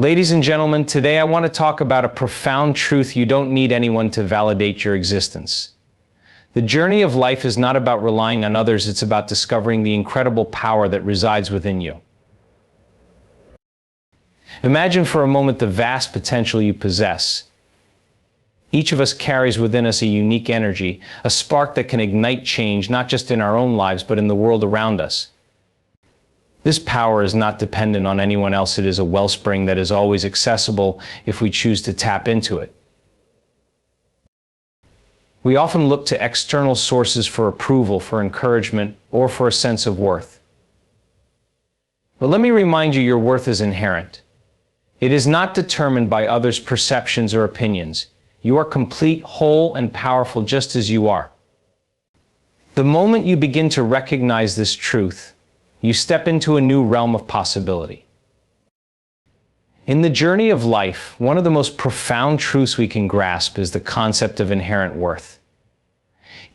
Ladies and gentlemen, today I want to talk about a profound truth: you don't need anyone to validate your existence. The journey of life is not about relying on others, it's about discovering the incredible power that resides within you. Imagine for a moment the vast potential you possess. Each of us carries within us a unique energy, a spark that can ignite change not just in our own lives but in the world around us. This power is not dependent on anyone else. It is a wellspring that is always accessible if we choose to tap into it. We often look to external sources for approval, for encouragement, or for a sense of worth. But let me remind you, your worth is inherent. It is not determined by others' perceptions or opinions. You are complete, whole, and powerful just as you are. The moment you begin to recognize this truth, you step into a new realm of possibility. In the journey of life, one of the most profound truths we can grasp is the concept of inherent worth.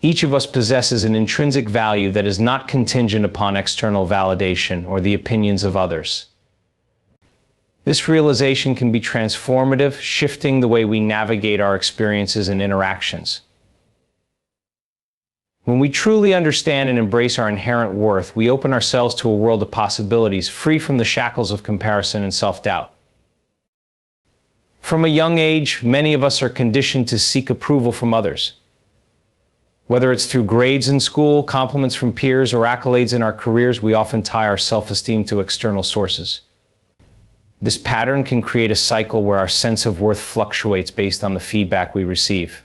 Each of us possesses an intrinsic value that is not contingent upon external validation or the opinions of others. This realization can be transformative, shifting the way we navigate our experiences and interactions. When we truly understand and embrace our inherent worth, we open ourselves to a world of possibilities, free from the shackles of comparison and self-doubt. From a young age, many of us are conditioned to seek approval from others. Whether it's through grades in school, compliments from peers, or accolades in our careers, we often tie our self-esteem to external sources. This pattern can create a cycle where our sense of worth fluctuates based on the feedback we receive.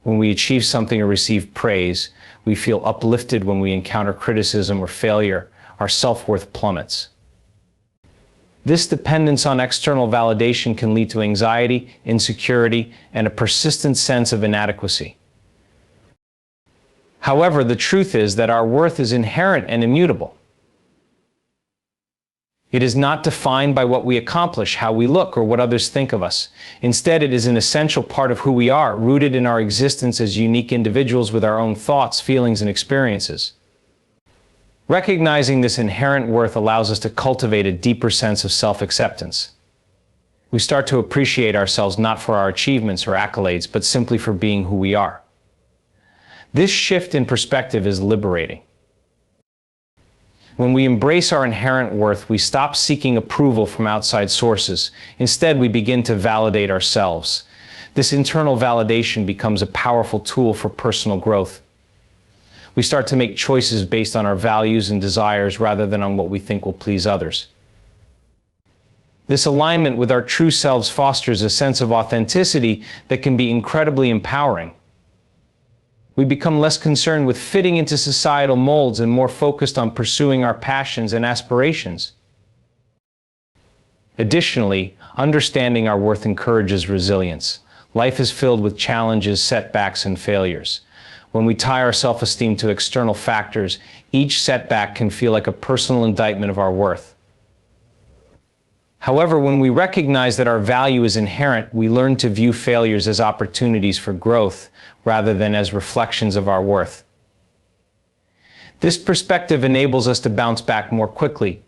When we achieve something or receive praise, we feel uplifted. When we encounter criticism or failure, our self-worth plummets. This dependence on external validation can lead to anxiety, insecurity, and a persistent sense of inadequacy. However, the truth is that our worth is inherent and immutable. It is not defined by what we accomplish, how we look, or what others think of us. Instead, it is an essential part of who we are, rooted in our existence as unique individuals with our own thoughts, feelings, and experiences. Recognizing this inherent worth allows us to cultivate a deeper sense of self-acceptance. We start to appreciate ourselves not for our achievements or accolades, but simply for being who we are. This shift in perspective is liberating. When we embrace our inherent worth, we stop seeking approval from outside sources. Instead, we begin to validate ourselves. This internal validation becomes a powerful tool for personal growth. We start to make choices based on our values and desires rather than on what we think will please others. This alignment with our true selves fosters a sense of authenticity that can be incredibly empowering. We become less concerned with fitting into societal molds and more focused on pursuing our passions and aspirations. Additionally, understanding our worth encourages resilience. Life is filled with challenges, setbacks, and failures. When we tie our self-esteem to external factors, each setback can feel like a personal indictment of our worth. However, when we recognize that our value is inherent, we learn to view failures as opportunities for growth rather than as reflections of our worth. This perspective enables us to bounce back more quickly,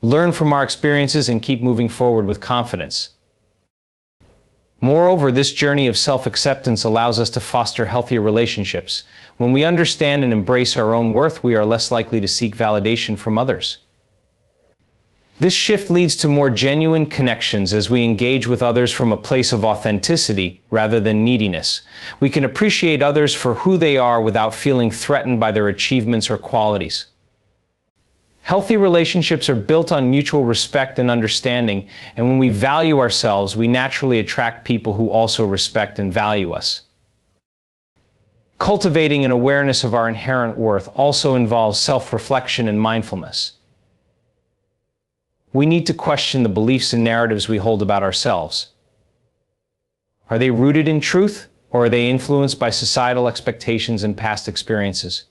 learn from our experiences, and keep moving forward with confidence. Moreover, this journey of self-acceptance allows us to foster healthier relationships. When we understand and embrace our own worth, we are less likely to seek validation from others. This shift leads to more genuine connections as we engage with others from a place of authenticity rather than neediness. We can appreciate others for who they are without feeling threatened by their achievements or qualities. Healthy relationships are built on mutual respect and understanding, and when we value ourselves, we naturally attract people who also respect and value us. Cultivating an awareness of our inherent worth also involves self-reflection and mindfulness. We need to question the beliefs and narratives we hold about ourselves. Are they rooted in truth, or are they influenced by societal expectations and past experiences?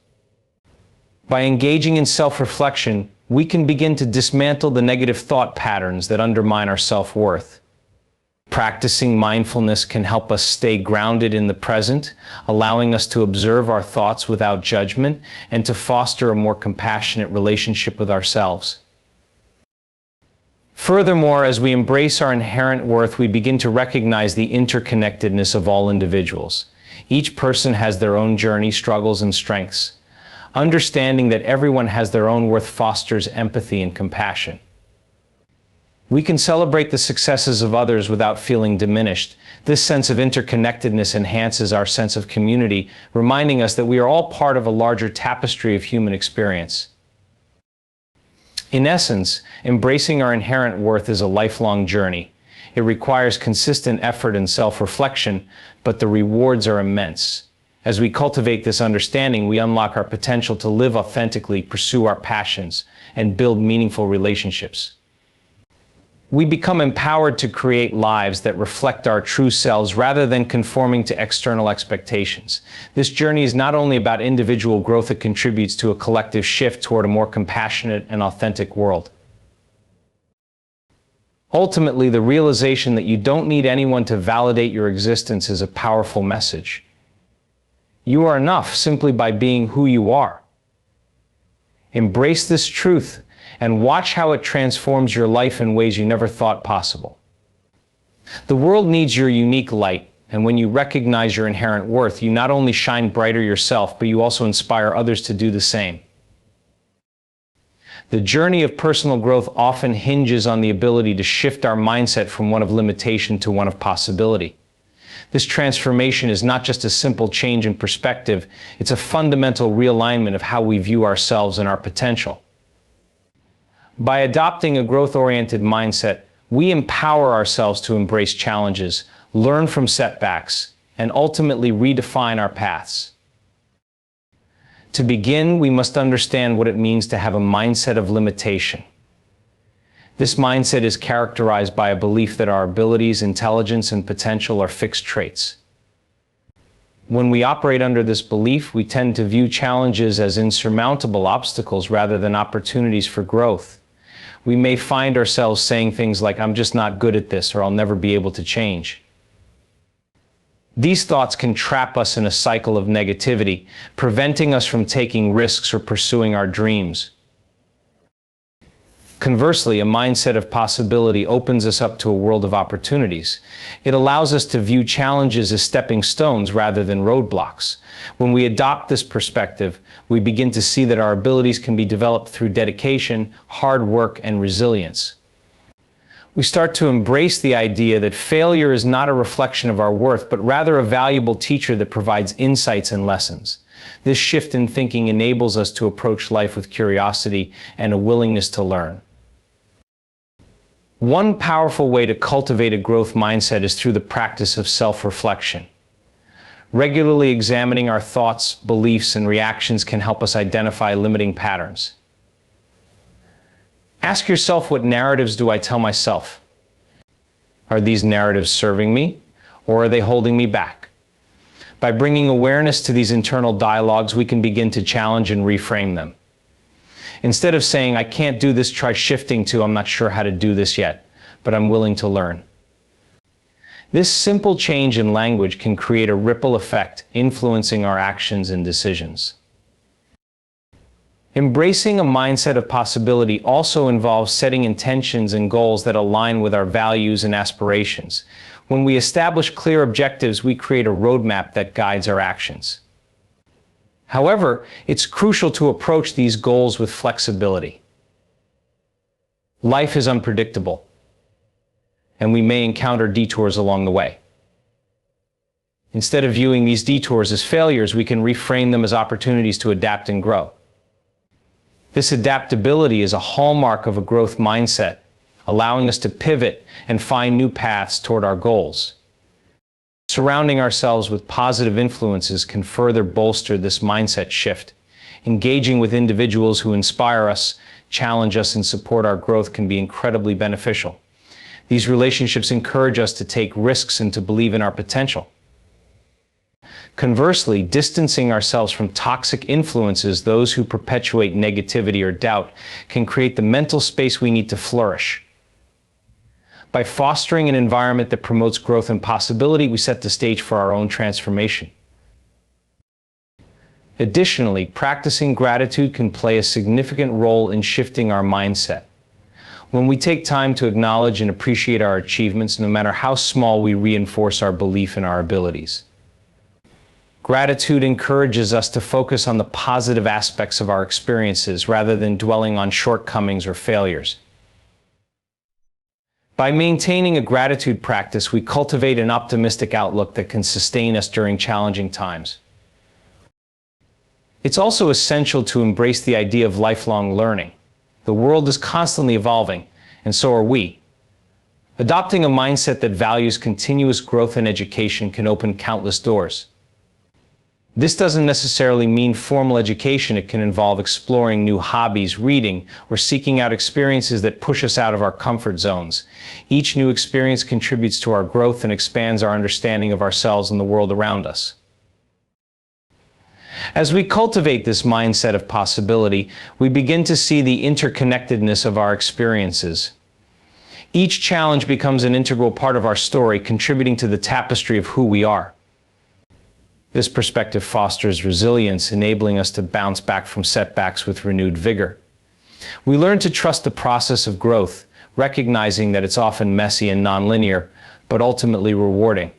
By engaging in self-reflection, we can begin to dismantle the negative thought patterns that undermine our self-worth. Practicing mindfulness can help us stay grounded in the present, allowing us to observe our thoughts without judgment and to foster a more compassionate relationship with ourselves. Furthermore, as we embrace our inherent worth, we begin to recognize the interconnectedness of all individuals. Each person has their own journey, struggles, and strengths. Understanding that everyone has their own worth fosters empathy and compassion. We can celebrate the successes of others without feeling diminished. This sense of interconnectedness enhances our sense of community, reminding us that we are all part of a larger tapestry of human experience. In essence, embracing our inherent worth is a lifelong journey. It requires consistent effort and self-reflection, but the rewards are immense. As we cultivate this understanding, we unlock our potential to live authentically, pursue our passions, and build meaningful relationships. We become empowered to create lives that reflect our true selves rather than conforming to external expectations. This journey is not only about individual growth, it contributes to a collective shift toward a more compassionate and authentic world. Ultimately, the realization that you don't need anyone to validate your existence is a powerful message. You are enough simply by being who you are. Embrace this truth and watch how it transforms your life in ways you never thought possible. The world needs your unique light, and when you recognize your inherent worth, you not only shine brighter yourself, but you also inspire others to do the same. The journey of personal growth often hinges on the ability to shift our mindset from one of limitation to one of possibility. This transformation is not just a simple change in perspective, it's a fundamental realignment of how we view ourselves and our potential. By adopting a growth-oriented mindset, we empower ourselves to embrace challenges, learn from setbacks, and ultimately redefine our paths. To begin, we must understand what it means to have a mindset of limitation. This mindset is characterized by a belief that our abilities, intelligence, and potential are fixed traits. When we operate under this belief, we tend to view challenges as insurmountable obstacles rather than opportunities for growth. We may find ourselves saying things like, "I'm just not good at this," or "I'll never be able to change." These thoughts can trap us in a cycle of negativity, preventing us from taking risks or pursuing our dreams. Conversely, a mindset of possibility opens us up to a world of opportunities. It allows us to view challenges as stepping stones rather than roadblocks. When we adopt this perspective, we begin to see that our abilities can be developed through dedication, hard work, and resilience. We start to embrace the idea that failure is not a reflection of our worth, but rather a valuable teacher that provides insights and lessons. This shift in thinking enables us to approach life with curiosity and a willingness to learn. One powerful way to cultivate a growth mindset is through the practice of self-reflection. Regularly examining our thoughts, beliefs, and reactions can help us identify limiting patterns. Ask yourself, what narratives do I tell myself? Are these narratives serving me, or are they holding me back? By bringing awareness to these internal dialogues, we can begin to challenge and reframe them. Instead of saying, "I can't do this," try shifting to, "I'm not sure how to do this yet, but I'm willing to learn." This simple change in language can create a ripple effect, influencing our actions and decisions. Embracing a mindset of possibility also involves setting intentions and goals that align with our values and aspirations. When we establish clear objectives, we create a roadmap that guides our actions. However, it's crucial to approach these goals with flexibility. Life is unpredictable, and we may encounter detours along the way. Instead of viewing these detours as failures, we can reframe them as opportunities to adapt and grow. This adaptability is a hallmark of a growth mindset, allowing us to pivot and find new paths toward our goals. Surrounding ourselves with positive influences can further bolster this mindset shift. Engaging with individuals who inspire us, challenge us, and support our growth can be incredibly beneficial. These relationships encourage us to take risks and to believe in our potential. Conversely, distancing ourselves from toxic influences, those who perpetuate negativity or doubt, can create the mental space we need to flourish. By fostering an environment that promotes growth and possibility, we set the stage for our own transformation. Additionally, practicing gratitude can play a significant role in shifting our mindset. When we take time to acknowledge and appreciate our achievements, no matter how small, we reinforce our belief in our abilities. Gratitude encourages us to focus on the positive aspects of our experiences rather than dwelling on shortcomings or failures. By maintaining a gratitude practice, we cultivate an optimistic outlook that can sustain us during challenging times. It's also essential to embrace the idea of lifelong learning. The world is constantly evolving, and so are we. Adopting a mindset that values continuous growth and education can open countless doors. This doesn't necessarily mean formal education. It can involve exploring new hobbies, reading, or seeking out experiences that push us out of our comfort zones. Each new experience contributes to our growth and expands our understanding of ourselves and the world around us. As we cultivate this mindset of possibility, we begin to see the interconnectedness of our experiences. Each challenge becomes an integral part of our story, contributing to the tapestry of who we are. This perspective fosters resilience, enabling us to bounce back from setbacks with renewed vigor. We learn to trust the process of growth, recognizing that it's often messy and nonlinear, but ultimately rewarding.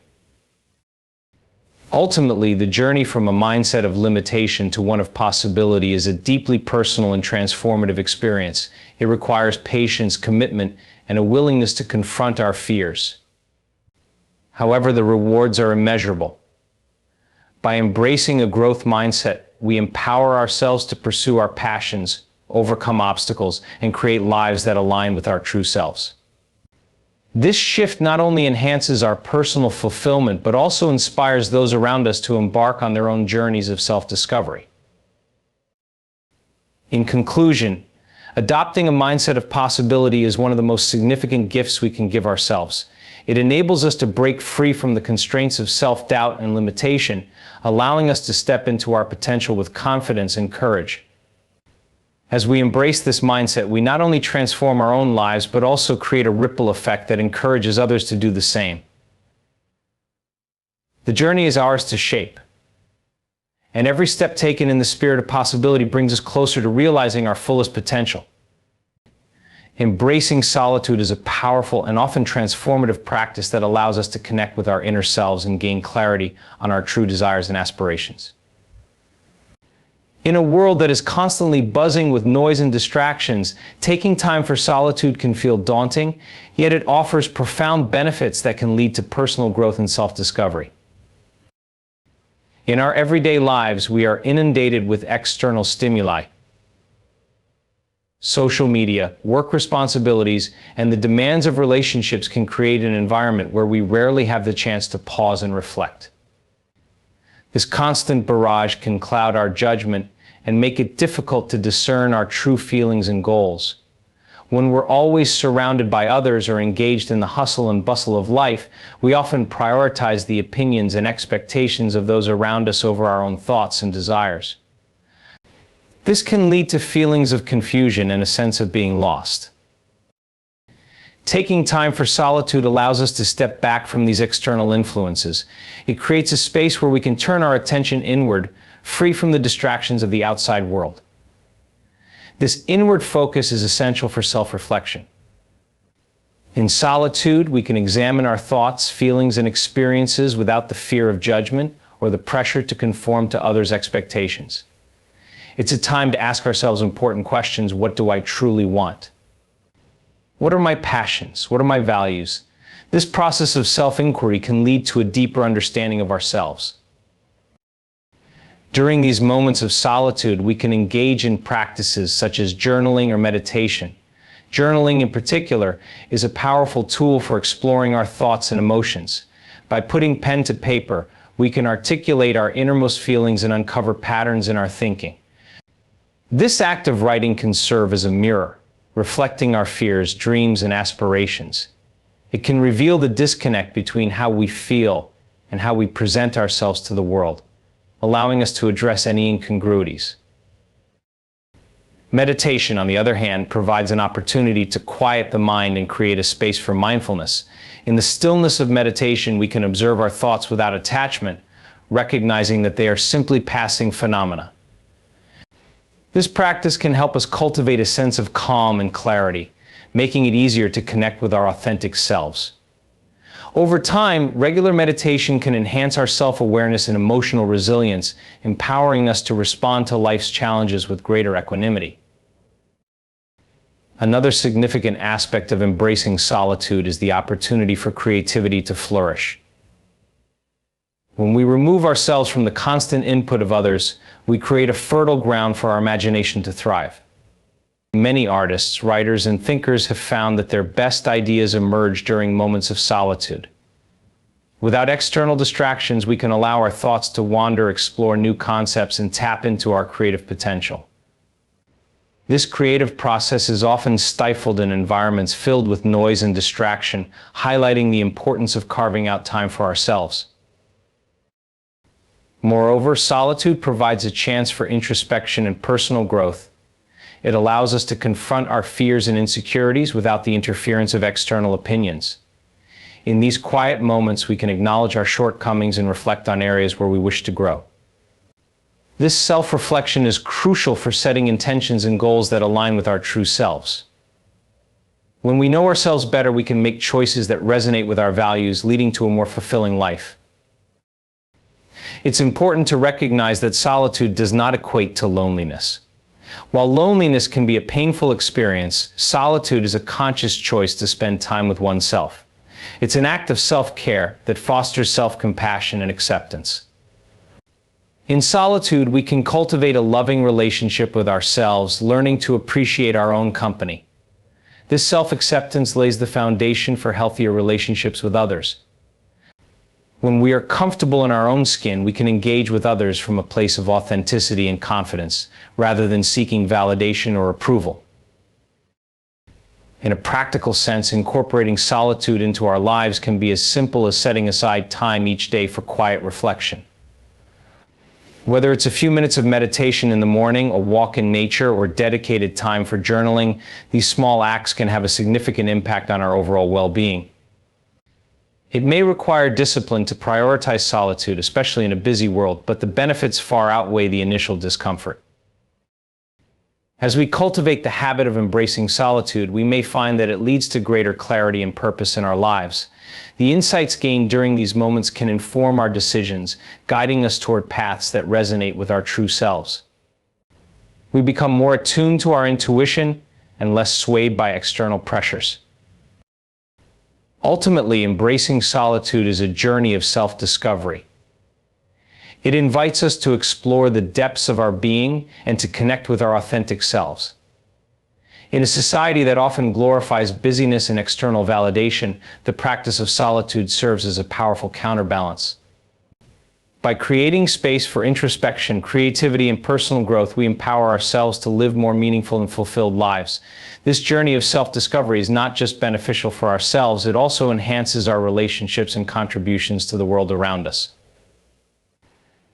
Ultimately, the journey from a mindset of limitation to one of possibility is a deeply personal and transformative experience. It requires patience, commitment, and a willingness to confront our fears. However, the rewards are immeasurable. By embracing a growth mindset, we empower ourselves to pursue our passions, overcome obstacles, and create lives that align with our true selves. This shift not only enhances our personal fulfillment, but also inspires those around us to embark on their own journeys of self-discovery. In conclusion, adopting a mindset of possibility is one of the most significant gifts we can give ourselves. It enables us to break free from the constraints of self-doubt and limitation, allowing us to step into our potential with confidence and courage. As we embrace this mindset, we not only transform our own lives, but also create a ripple effect that encourages others to do the same. The journey is ours to shape, and every step taken in the spirit of possibility brings us closer to realizing our fullest potential. Embracing solitude is a powerful and often transformative practice that allows us to connect with our inner selves and gain clarity on our true desires and aspirations. In a world that is constantly buzzing with noise and distractions, taking time for solitude can feel daunting, yet it offers profound benefits that can lead to personal growth and self-discovery. In our everyday lives, we are inundated with external stimuli. Social media, work responsibilities, and the demands of relationships can create an environment where we rarely have the chance to pause and reflect. This constant barrage can cloud our judgment and make it difficult to discern our true feelings and goals. When we're always surrounded by others or engaged in the hustle and bustle of life, we often prioritize the opinions and expectations of those around us over our own thoughts and desires. This can lead to feelings of confusion and a sense of being lost. Taking time for solitude allows us to step back from these external influences. It creates a space where we can turn our attention inward, free from the distractions of the outside world. This inward focus is essential for self-reflection. In solitude, we can examine our thoughts, feelings, and experiences without the fear of judgment or the pressure to conform to others' expectations. It's a time to ask ourselves important questions. What do I truly want? What are my passions? What are my values? This process of self-inquiry can lead to a deeper understanding of ourselves. During these moments of solitude, we can engage in practices such as journaling or meditation. Journaling in particular is a powerful tool for exploring our thoughts and emotions. By putting pen to paper, we can articulate our innermost feelings and uncover patterns in our thinking. This act of writing can serve as a mirror, reflecting our fears, dreams, and aspirations. It can reveal the disconnect between how we feel and how we present ourselves to the world, allowing us to address any incongruities. Meditation, on the other hand, provides an opportunity to quiet the mind and create a space for mindfulness. In the stillness of meditation, we can observe our thoughts without attachment, recognizing that they are simply passing phenomena. This practice can help us cultivate a sense of calm and clarity. making it easier to connect with our authentic selves. Over time, regular meditation can enhance our self-awareness and emotional resilience, empowering us to respond to life's challenges with greater equanimity. Another significant aspect of embracing solitude is the opportunity for creativity to flourish. When we remove ourselves from the constant input of others, we create a fertile ground for our imagination to thrive. Many artists, writers, and thinkers have found that their best ideas emerge during moments of solitude. Without external distractions, we can allow our thoughts to wander, explore new concepts, and tap into our creative potential. This creative process is often stifled in environments filled with noise and distraction, highlighting the importance of carving out time for ourselves. Moreover, solitude provides a chance for introspection and personal growth. It allows us to confront our fears and insecurities without the interference of external opinions. In these quiet moments, we can acknowledge our shortcomings and reflect on areas where we wish to grow. This self-reflection is crucial for setting intentions and goals that align with our true selves. When we know ourselves better, we can make choices that resonate with our values, leading to a more fulfilling life. It's important to recognize that solitude does not equate to loneliness. While loneliness can be a painful experience, solitude is a conscious choice to spend time with oneself. It's an act of self-care that fosters self-compassion and acceptance. In solitude, we can cultivate a loving relationship with ourselves, learning to appreciate our own company. This self-acceptance lays the foundation for healthier relationships with others. When we are comfortable in our own skin, we can engage with others from a place of authenticity and confidence, rather than seeking validation or approval. In a practical sense, incorporating solitude into our lives can be as simple as setting aside time each day for quiet reflection. Whether it's a few minutes of meditation in the morning, a walk in nature, or dedicated time for journaling, these small acts can have a significant impact on our overall well-being. It may require discipline to prioritize solitude, especially in a busy world, but the benefits far outweigh the initial discomfort. As we cultivate the habit of embracing solitude, we may find that it leads to greater clarity and purpose in our lives. The insights gained during these moments can inform our decisions, guiding us toward paths that resonate with our true selves. We become more attuned to our intuition and less swayed by external pressures. Ultimately, embracing solitude is a journey of self-discovery. It invites us to explore the depths of our being and to connect with our authentic selves. In a society that often glorifies busyness and external validation, the practice of solitude serves as a powerful counterbalance. By creating space for introspection, creativity, and personal growth, we empower ourselves to live more meaningful and fulfilled lives. This journey of self-discovery is not just beneficial for ourselves, it also enhances our relationships and contributions to the world around us.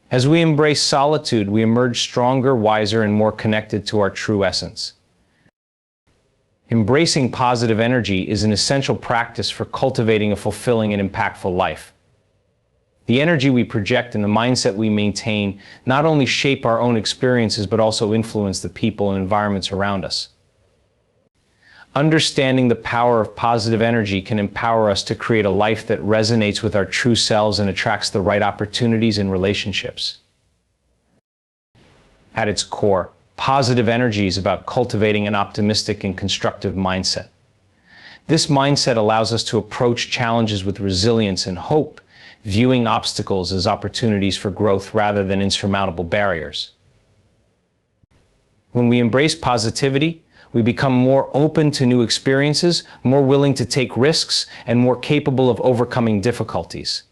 As we embrace solitude, we emerge stronger, wiser, and more connected to our true essence. Embracing positive energy is an essential practice for cultivating a fulfilling and impactful life. The energy we project and the mindset we maintain not only shape our own experiences but also influence the people and environments around us. Understanding the power of positive energy can empower us to create a life that resonates with our true selves and attracts the right opportunities and relationships. At its core, positive energy is about cultivating an optimistic and constructive mindset. This mindset allows us to approach challenges with resilience and hope, viewing obstacles as opportunities for growth rather than insurmountable barriers. When we embrace positivity, we become more open to new experiences, more willing to take risks, and more capable of overcoming difficulties.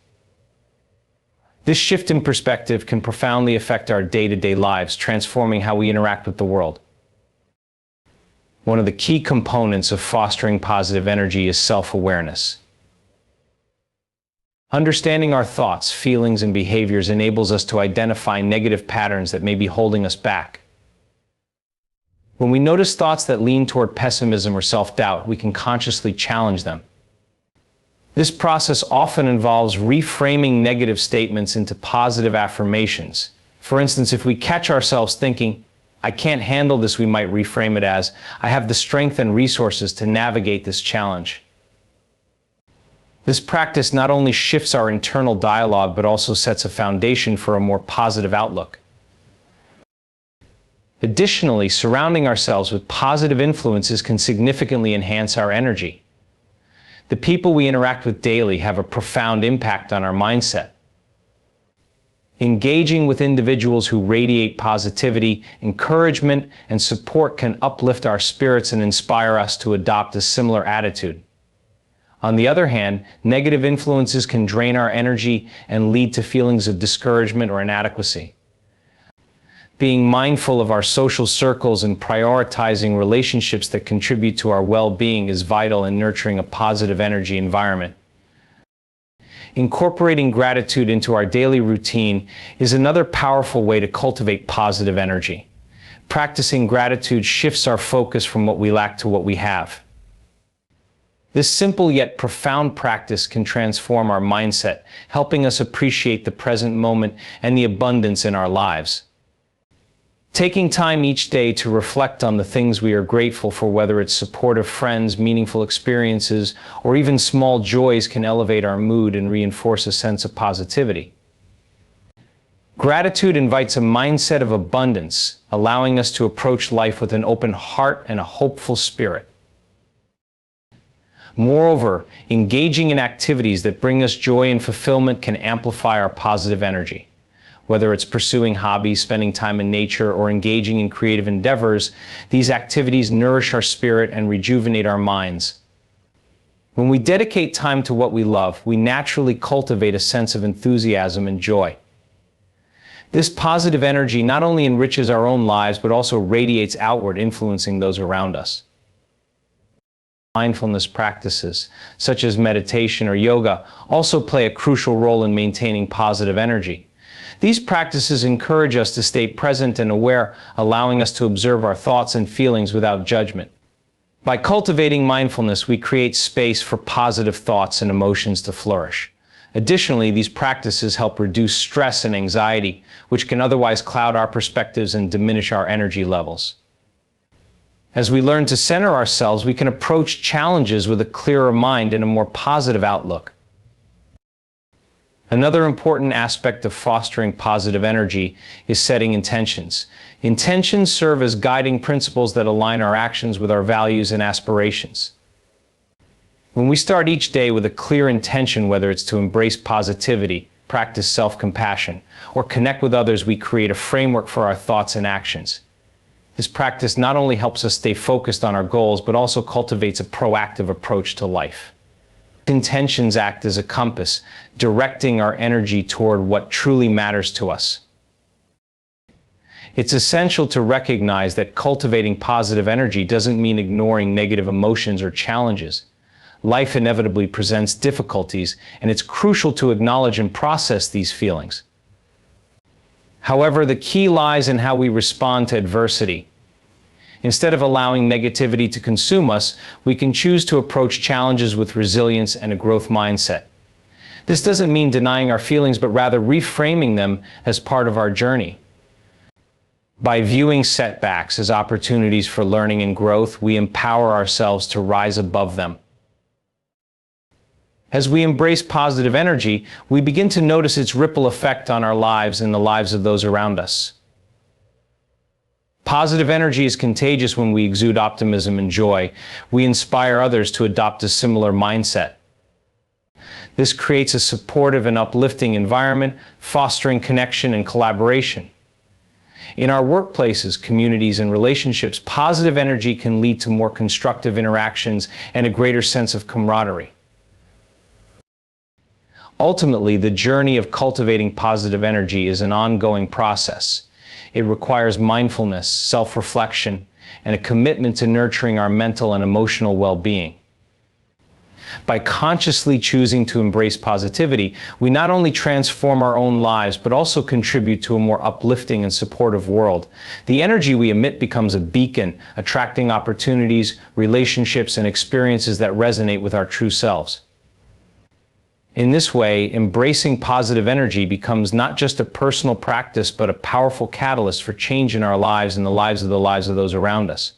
This shift in perspective can profoundly affect our day-to-day lives, transforming how we interact with the world. One of the key components of fostering positive energy is self-awareness. Understanding our thoughts, feelings, and behaviors enables us to identify negative patterns that may be holding us back. When we notice thoughts that lean toward pessimism or self-doubt, we can consciously challenge them. This process often involves reframing negative statements into positive affirmations. For instance, if we catch ourselves thinking, I can't handle this, we might reframe it as, I have the strength and resources to navigate this challenge. This practice not only shifts our internal dialogue, but also sets a foundation for a more positive outlook. Additionally, surrounding ourselves with positive influences can significantly enhance our energy. The people we interact with daily have a profound impact on our mindset. Engaging with individuals who radiate positivity, encouragement, and support can uplift our spirits and inspire us to adopt a similar attitude. On the other hand, negative influences can drain our energy and lead to feelings of discouragement or inadequacy. Being mindful of our social circles and prioritizing relationships that contribute to our well-being is vital in nurturing a positive energy environment. Incorporating gratitude into our daily routine is another powerful way to cultivate positive energy. Practicing gratitude shifts our focus from what we lack to what we have. This simple yet profound practice can transform our mindset, helping us appreciate the present moment and the abundance in our lives. Taking time each day to reflect on the things we are grateful for, whether it's supportive friends, meaningful experiences, or even small joys, can elevate our mood and reinforce a sense of positivity. Gratitude invites a mindset of abundance, allowing us to approach life with an open heart and a hopeful spirit. Moreover, engaging in activities that bring us joy and fulfillment can amplify our positive energy. Whether it's pursuing hobbies, spending time in nature, or engaging in creative endeavors, these activities nourish our spirit and rejuvenate our minds. When we dedicate time to what we love, we naturally cultivate a sense of enthusiasm and joy. This positive energy not only enriches our own lives, but also radiates outward, influencing those around us. Mindfulness practices, such as meditation or yoga, also play a crucial role in maintaining positive energy. These practices encourage us to stay present and aware, allowing us to observe our thoughts and feelings without judgment. By cultivating mindfulness, we create space for positive thoughts and emotions to flourish. Additionally, these practices help reduce stress and anxiety, which can otherwise cloud our perspectives and diminish our energy levels. As we learn to center ourselves, we can approach challenges with a clearer mind and a more positive outlook. Another important aspect of fostering positive energy is setting intentions. Intentions serve as guiding principles that align our actions with our values and aspirations. When we start each day with a clear intention, whether it's to embrace positivity, practice self-compassion, or connect with others, we create a framework for our thoughts and actions. This practice not only helps us stay focused on our goals, but also cultivates a proactive approach to life. Intentions act as a compass, directing our energy toward what truly matters to us. It's essential to recognize that cultivating positive energy doesn't mean ignoring negative emotions or challenges. Life inevitably presents difficulties, and it's crucial to acknowledge and process these feelings. However, the key lies in how we respond to adversity. Instead of allowing negativity to consume us, we can choose to approach challenges with resilience and a growth mindset. This doesn't mean denying our feelings, but rather reframing them as part of our journey. By viewing setbacks as opportunities for learning and growth, we empower ourselves to rise above them. As we embrace positive energy, we begin to notice its ripple effect on our lives and the lives of those around us. Positive energy is contagious. When we exude optimism and joy, we inspire others to adopt a similar mindset. This creates a supportive and uplifting environment, fostering connection and collaboration. In our workplaces, communities, and relationships, positive energy can lead to more constructive interactions and a greater sense of camaraderie. Ultimately, the journey of cultivating positive energy is an ongoing process. It requires mindfulness, self-reflection, and a commitment to nurturing our mental and emotional well-being. By consciously choosing to embrace positivity, we not only transform our own lives, but also contribute to a more uplifting and supportive world. The energy we emit becomes a beacon, attracting opportunities, relationships, and experiences that resonate with our true selves. In this way, embracing positive energy becomes not just a personal practice, but a powerful catalyst for change in our lives and the lives of those around us.